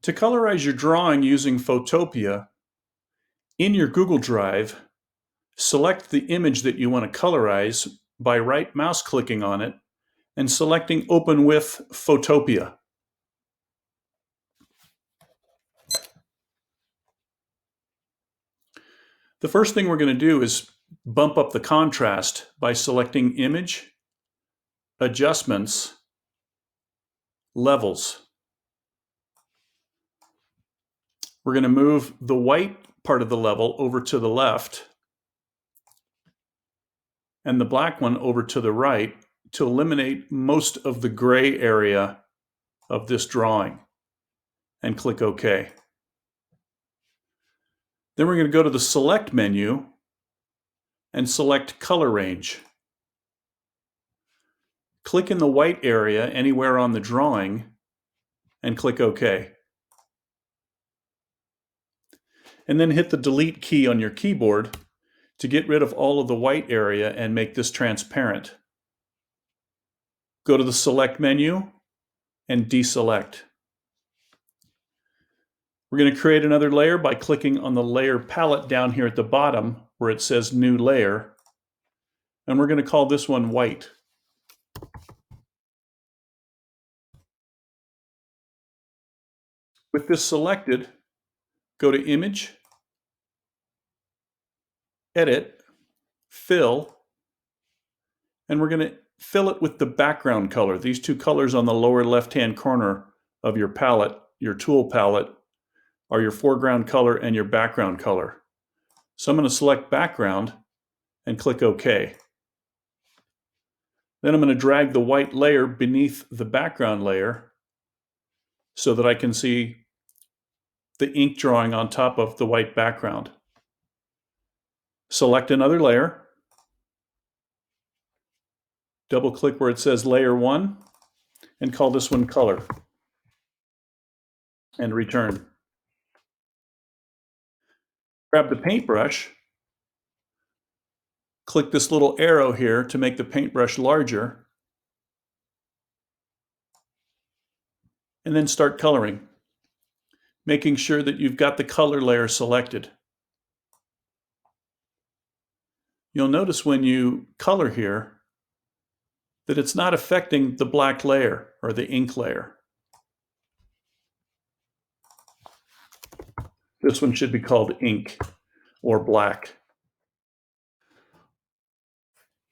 To colorize your drawing using Photopea, in your Google Drive, select the image that you want to colorize by right mouse clicking on it and selecting Open with Photopea. The first thing we're going to do is bump up the contrast by selecting Image, Adjustments, Levels. We're going to move the white part of the level over to the left and the black one over to the right to eliminate most of the gray area of this drawing, and click OK. Then we're going to go to the Select menu and select Color Range. Click in the white area anywhere on the drawing and click OK. And then hit the Delete key on your keyboard to get rid of all of the white area and make this transparent. Go to the Select menu and deselect. We're going to create another layer by clicking on the layer palette down here at the bottom where it says New Layer. And we're going to call this one White. With this selected, go to Image, Edit, Fill, and we're going to fill it with the background color. These two colors on the lower left-hand corner of your palette, your tool palette, are your foreground color and your background color. So I'm going to select Background and click OK. Then I'm going to drag the white layer beneath the background layer so that I can see the ink drawing on top of the white background. Select another layer. Double click where it says Layer 1 and call this one Color. And return. Grab the paintbrush. Click this little arrow here to make the paintbrush larger. And then start coloring, making sure that you've got the color layer selected. You'll notice when you color here that it's not affecting the black layer or the ink layer. This one should be called ink or black.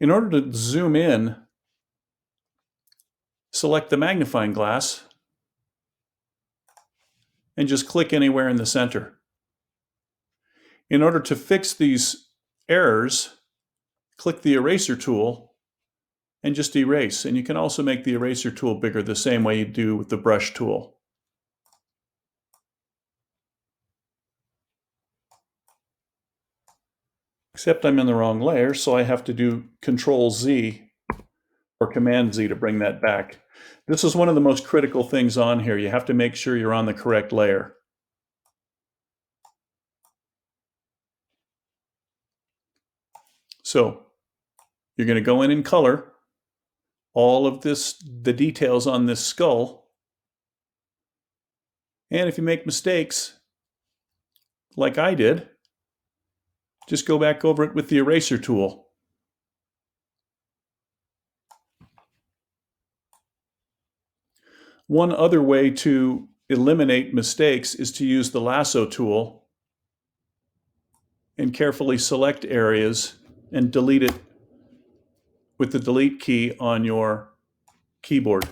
In order to zoom in, select the magnifying glass and just click anywhere in the center. In order to fix these errors, click the eraser tool and just erase. And you can also make the eraser tool bigger the same way you do with the brush tool. Except I'm in the wrong layer, so I have to do Control-Z or Command-Z to bring that back. This is one of the most critical things on here. You have to make sure you're on the correct layer. So you're going to go in and color all of the details on this skull. And if you make mistakes, like I did, just go back over it with the eraser tool. One other way to eliminate mistakes is to use the lasso tool and carefully select areas and delete it with the delete key on your keyboard.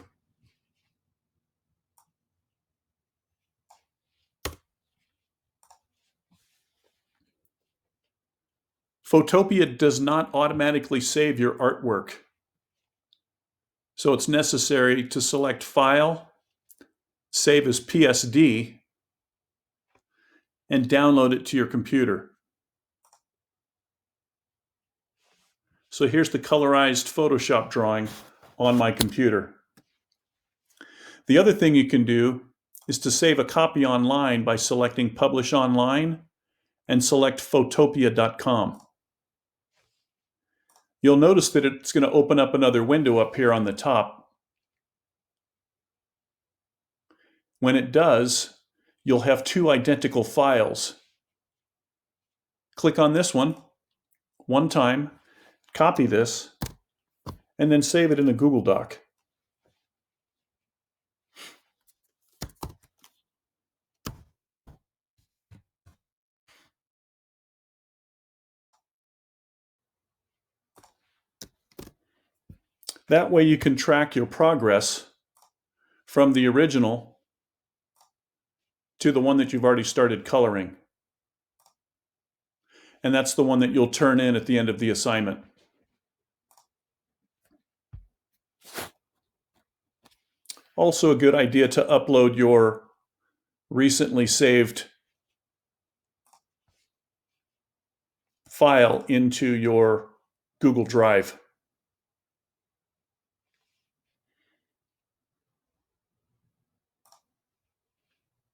Photopea does not automatically save your artwork, so it's necessary to select File, Save as PSD, and download it to your computer. So here's the colorized Photoshop drawing on my computer. The other thing you can do is to save a copy online by selecting Publish Online and select photopea.com. You'll notice that it's going to open up another window up here on the top. When it does, you'll have two identical files. Click on this one time, copy this, and then save it in a Google Doc. That way you can track your progress from the original to the one that you've already started coloring. And that's the one that you'll turn in at the end of the assignment. Also a good idea to upload your recently saved file into your Google Drive.